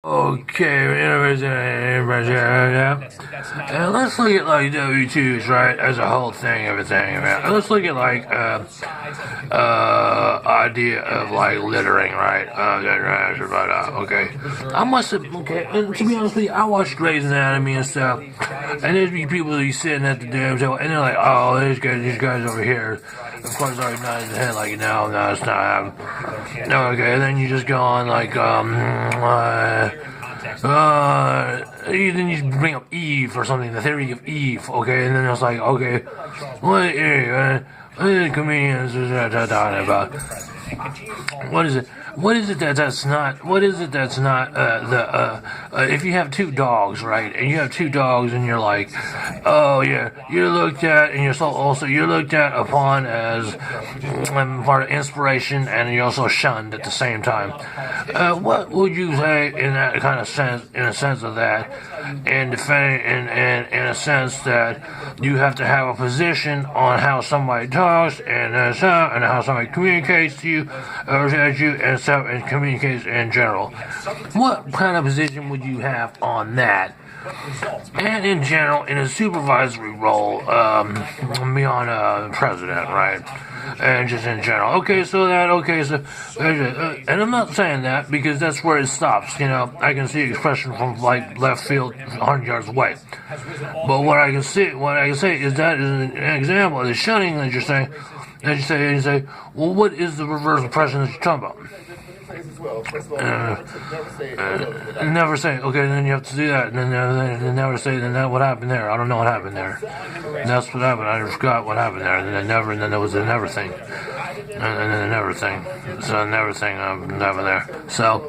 Okay, yeah. And let's look at like W2s, right, as a whole thing, everything. Man. Let's look at like idea of like littering, right? Okay. I must have okay. And to be honest with you, I watched Grey's Anatomy and stuff, and there's be people that be sitting at the damn table, and they're like, oh, these guys over here. Of course, I'm not in the head like, no, it's not happening. No, okay, and then you just go on like, then you bring up Eve or something, the theory of Eve, okay, and then it's like, okay, what is comedians talking about? What is it? What is it that's not? What is it that's not if you have two dogs, right? And you have two dogs, and you're like, oh yeah, you're looked at, and you're looked at upon as part of inspiration, and you're also shunned at the same time. What would you say in that kind of sense? In a sense of that, and defend, in a sense that you have to have a position on how somebody talks and how somebody communicates to you, or at you, and stuff, and communicates in general. What kind of position would you have on that? And in general, in a supervisory role, beyond a president, right? And just in general. And I'm not saying that because that's where it stops. You know, I can see expression from like left field, 100 yards away. But what I can say is that is an example of the shunning that you're saying. And you say, well, what is the reverse impression that you're talking about? Never say. Okay, then you have to do that, and then never say. Then that what happened there? I don't know what happened there. And that's what happened. I forgot what happened there. And then there was a never thing, and then a never thing. So never thing, never there. So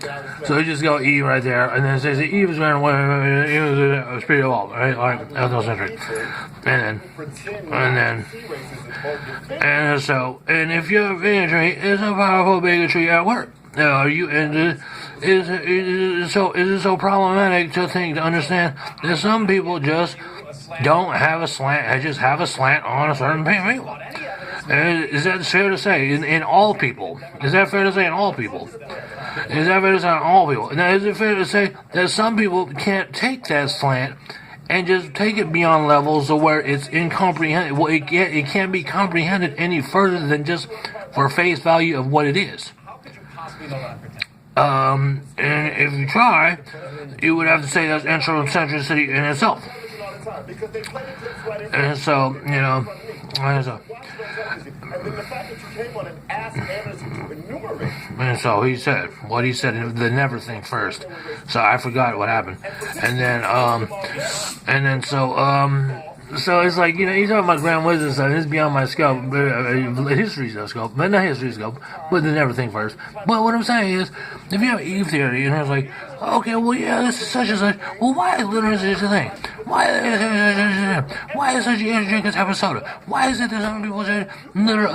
you just go E right there, and then it says E was ran away. It was a speed of all, right? Like ethnocentric, and if you have bigotry, it's a powerful bigotry at work. Are you is it so problematic to understand that some people just don't have a slant, just have a slant on a certain people? Is that fair to say in all people? Is that fair to say in all people? Is that fair to say in all people? Now, is it fair to say that some people can't take that slant and just take it beyond levels of where it's incomprehensible? Well, it can't be comprehended any further than just for face value of what it is. And if you try, you would have to say that's anthropocentricity in itself. And so, and so he said the never thing first. So I forgot what happened. So it's like, he's talking about grand wisdom stuff. It's beyond my scope, history's scope, but not history's scope, but then everything first. But what I'm saying is, if you have Eve theory, and it's like, okay, well, yeah, this is such and such. Well, why is literacy such a thing? Why is such a drink a type of soda? Why is it that some people say litter?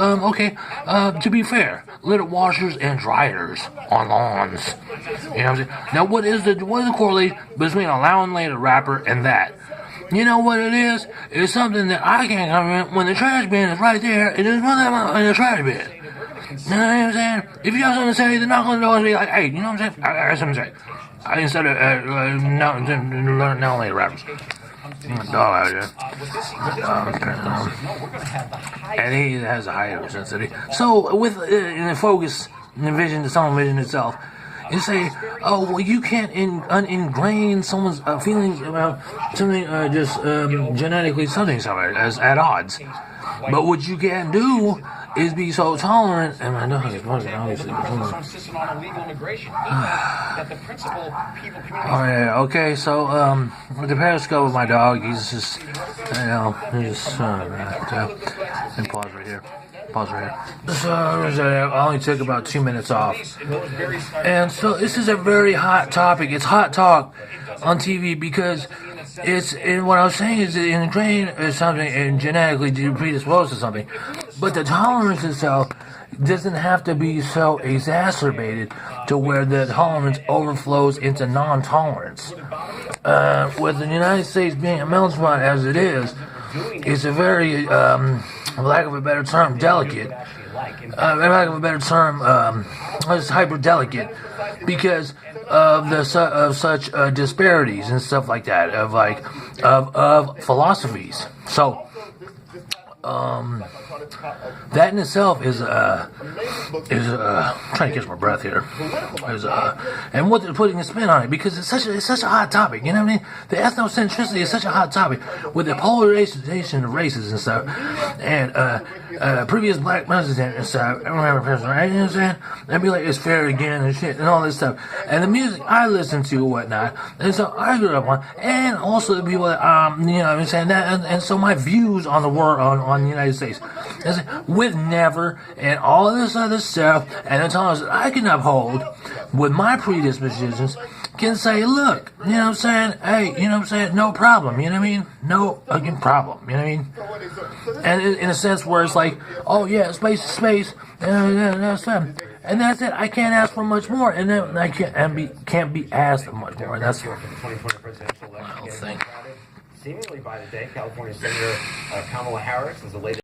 To be fair, litter washers and dryers on lawns. You know what I'm saying? Now, what is the correlation between a Loud & Later rapper and that? You know what it is? It's something that I can't comprehend when the trash bin is right there and there's nothing in the trash bin. You know what I'm saying? If you have something to say, then knock on the door and be like, hey, you know what I'm saying? I got something to say. Instead of now later rappers. And he has a higher sensitivity. So, with in the focus, in the vision, the tunnel vision itself, you say, oh, well, you can't ingrain someone's feelings about something genetically something as at odds. But what you can do is be so tolerant. And my dog is buzzing, obviously. Okay, so with the periscope of my dog, he's just, and pause right here. So I only took about 2 minutes off. And so this is a very hot topic. It's hot talk on TV because and what I was saying is that ingrained is something and genetically predisposed to something. But the tolerance itself doesn't have to be so exacerbated to where the tolerance overflows into non-tolerance. With the United States being a melting pot as it is, it's a very, for lack of a better term, delicate lack of a better term, is hyper delicate because of such disparities and stuff like that of philosophies. So that in itself is trying to catch my breath here. And what they're putting a spin on it because it's such a hot topic. You know what I mean? The ethnocentricity is such a hot topic with the polarization of races and stuff. And previous black president and stuff. I remember president, right? You know what I'm saying? And be like, it's fair again and shit and all this stuff. And the music I listen to and whatnot, and so I grew up on, and also the people that you know what I'm saying that, and so my views on the world on the United States, with never and all this other stuff, and the tolerance that I can uphold with my predispositions, can say, look, you know what I'm saying? Hey, you know what I'm saying? No problem, you know what I mean? No fucking problem, you know what I mean? And in a sense where it's like, oh yeah, space is space, that's fine. And that's it. I can't ask for much more, and then I can't be asked for much more. And that's the thing. Seemingly by the day, California Senator Kamala Harris is the latest.